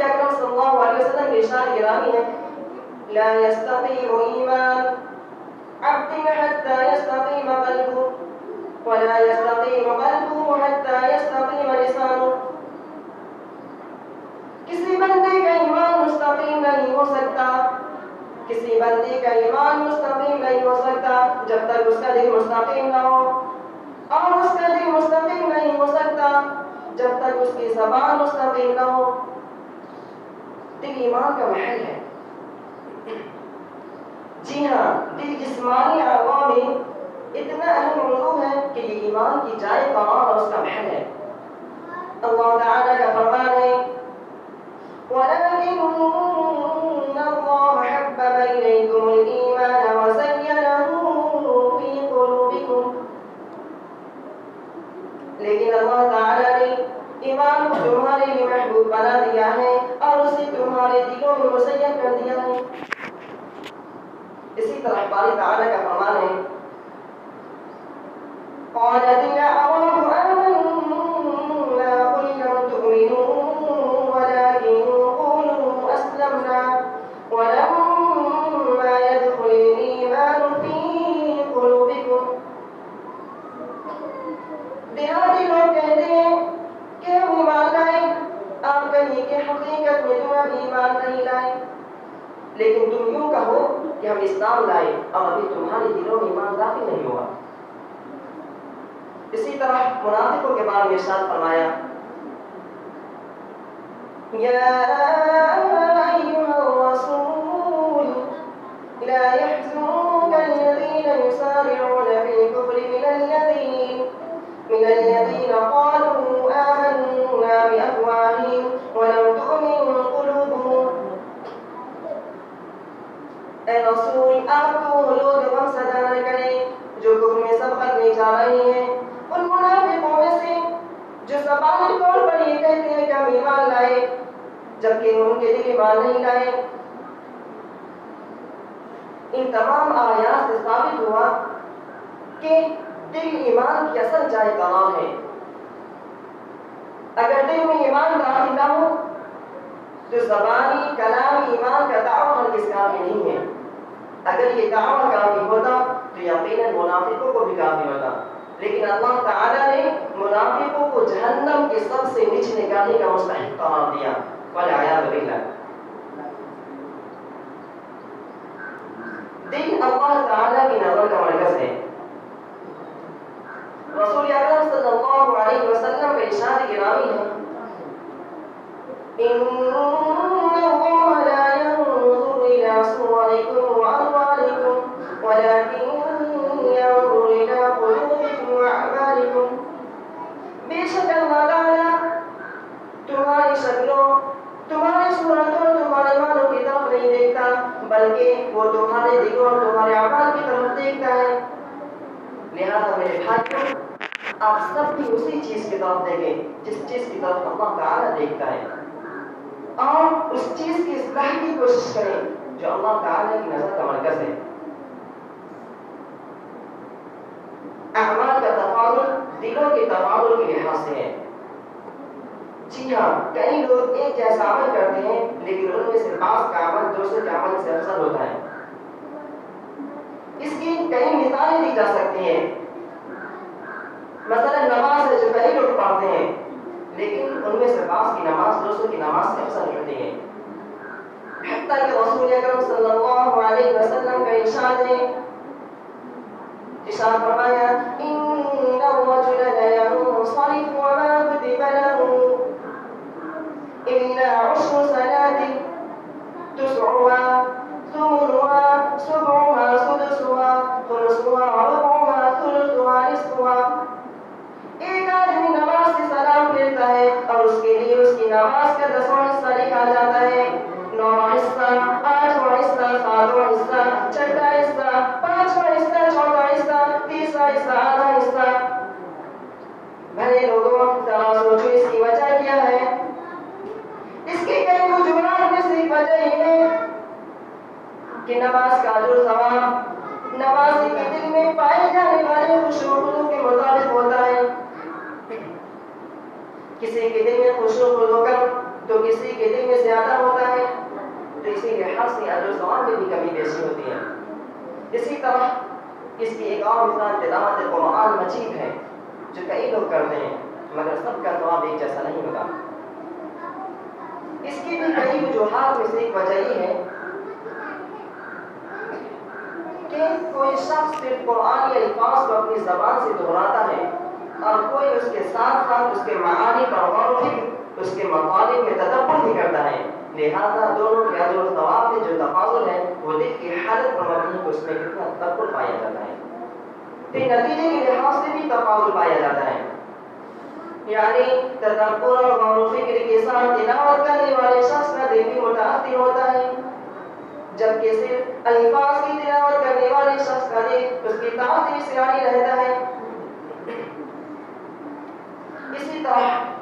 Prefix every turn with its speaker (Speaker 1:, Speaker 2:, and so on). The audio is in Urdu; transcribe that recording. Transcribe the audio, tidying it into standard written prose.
Speaker 1: اکرم صلی اللہ علیہ وسلم کے ارشاد گرامی ہے لا يستقيم ایمان عبد حتى يستقيم قلبه ولا يستقيم قلبه حتى يستقيم لسانه. کسی بندے کا ایمان مستقیم نہیں ہو سکتا، کسی بندے کا ایمان مستقیم نہیں ہو سکتا جب تک اس کا دل مستقیم نہ ہو، اور اس کا دل مستقیم نہیں ہو سکتا جب تک اس کی زبان مستقیم نہ ہو. دل ایمان کا محل ہے. جی ہاں، دل جسمانی اعضاء میں اتنا اہم موضوع ہے کہ یہ ایمان کی جائے قرار اور اس کا محل ہے. اللہ تعالیٰ کا فرمان ہے وَلَكِنَّ اللَّهَ حَبَّبَ إِلَيْكُمُ الْإِيمَانَ وَزَيَّنَهُ فِي قُلُوبِكُمْ. لیکن اللہ تعالیٰ نے ایمان کو تمہارے لیے محبوب بنا دیا ہے اور اسے تمہارے دلوں میں مزین کر دیا ہے. اسی طرح باری تعالیٰ کا فرمان ہے قَالَتِ الْأَعْرَابُ آمَنَّا قُل لَّمْ تُؤْمِنُوا وَلَٰكِن قُولُوا أَسْلَمْنَا وَلَمَّا يَدْخُلِ الْإِيمَانُ فِي قُلُوبِكُمْ. دیہاتی لوگ کہتے ہیں کہ ہم ایمان لائے، آپ کہیں کہ حقیقت میں تم ابھی ایمان نہیں لائے، لیکن تم یوں کہو کہ ہم اسلام لائے اور ابھی تمہارے دلوں میں ایمان داخل نہیں ہوا. اسی طرح منافقوں کے بارے میں ارشاد فرمایا یا ایھا الرسول لا يحزنك الذين يسارعون في الكفر من الذين قالوا آمنا بأفواههم ولم تؤمن قلوبهم. اے رسول، آپ کو وہ لوگ غم زدہ نہ کریں جو کفر میں سبقت نہیں جا رہے ہیں، ان منافقوں میں سے جو زبانی طور پر یہ کہتے ہیں کہ ہم ایمان لائے جبکہ ان کے دل ایمان نہیں لائے. ان تمام آیات سے ثابت ہوا کہ دل ایمان کی اصل جائے قرار ہے. اگر دل میں ایمان داخل نہ ہو تو زبانی کلامی ایمان کا دعویٰ ہرگز کافی نہیں ہے. اگر یہ دعویٰ کافی ہوتا تو یقیناً منافقوں کو بھی کافی ہوتا، لیکن اللہ تعالیٰ نے منافقوں کو جہنم کے سب سے نچلے گانے کا مستحق قرار دیا. والعیاذ باللہ. دل اللہ تعالیٰ کی نظر کا مرکز ہے. رسول اکرم صلی اللہ علیہ وسلم کا ارشاد گرامی ہے ان اللہ لا ينظر الى صوركم واموالكم ولكن ينظر الى قلوبكم واعمالكم. بے شک اللہ تعالیٰ تمہاری شکلوں، تمہاری صورتوں، تمہارے مالوں کی طرف نہیں دیکھتا، بلکہ وہ تمہارے دلوں اور تمہارے اعمال کی طرف دیکھتا ہے. لہذا میرے بھائیوں، آپ سب بھی اسی چیز کی طرف دیکھیں جس چیز کی طرف اللہ تعالیٰ دیکھتا ہے، اور اس چیز کی اصلاح کی کوشش کریں جو اللہ تعالیٰ کی نظر کا مرکز ہے. اعمال کا تفاضل دلوں کے تفاضل کے لحاظ سے ہے. جی ہاں، کئی لوگ ایک جیسا عمل کرتے ہیں لیکن ان میں سے بعض کا عمل دوسرے کے عمل سے افضل ہوتا ہے. اس کی کئی مثالیں دی جا سکتی ہیں. مثلا نماز ہے جو کئی لوگ پڑھتے ہیں لیکن ان میں سے بعض کی نماز دوسروں کی نماز سے افضل ہوتی ہے. حتیٰ کہ رسول اکرم صلی اللہ علیہ وسلم کا ارشاد ہے، ارشاد فرمایا ان الرجل لینصرف وما كتب له الا عشر صلاة تسعها ثمنها سبعها سدسها خمسها ربعها ثلثها نصفها. ایک آدمی نماز سے سلام پھیرتا ہے اور اس کے لیے اس کی نماز کا 10واں حصہ لکھا جاتا ہے، 9واں حصہ، 8واں حصہ، 7واں حصہ، 6واں حصہ، 5واں حصہ، 4واں حصہ، 3واں حصہ، آدھا حصہ. بھلے لوگوں ذرا سوچو اس کی وجہ کیا ہے. اس کی کئی وجوہات میں سے ایک وجہ یہ ہے کہ نماز کا اجر و ثواب نمازی کے دل میں پائے جانے والے خشوع و خضوع کے مطابق ہوتا ہے. کسی کے دل میں خشوع و خضوع کم تو کسی کے دل میں زیادہ ہوتا ہے، تو اسی لحاظ سے اجر و ثواب میں بھی کمی بیشی ہوتی ہے۔ اسی طرح اس کی ایک اور مثال تلاوت قرآن مجید ہے، جو کئی لوگ کرتے ہیں مگر سب کا ثواب ایک جیسا نہیں ہوتا۔ اس کی بھی کئی وجوہات میں سے ایک وجہ یہ ہے کہ کوئی شخص صرف قرآنی الفاظ کو اپنی زبان سے دہراتا ہے اور کوئی اس کے ساتھ ساتھ اس کے معانی پر غور و فکر، اس کے مطالب میں تدبر بھی کرتا ہے، لہذا دونوں کے اجر و ثواب میں جو تفاضل ہے وہ دل کی حالت پر مبنی ہے کہ اس میں کتنا تدبر پایا جاتا ہے، پھر نتیجے کے لحاظ سے بھی تفاضل پایا جاتا ہے، یعنی تدبر اور غور و فکر کے ساتھ تلاوت کرنے والے شخص کا دل بھی متاثر ہوتا ہے، جبکہ صرف الفاظ کی تلاوت کرنے والے شخص کا دل اس کی تاثیر سے عاری رہتا ہے۔ اسی طرح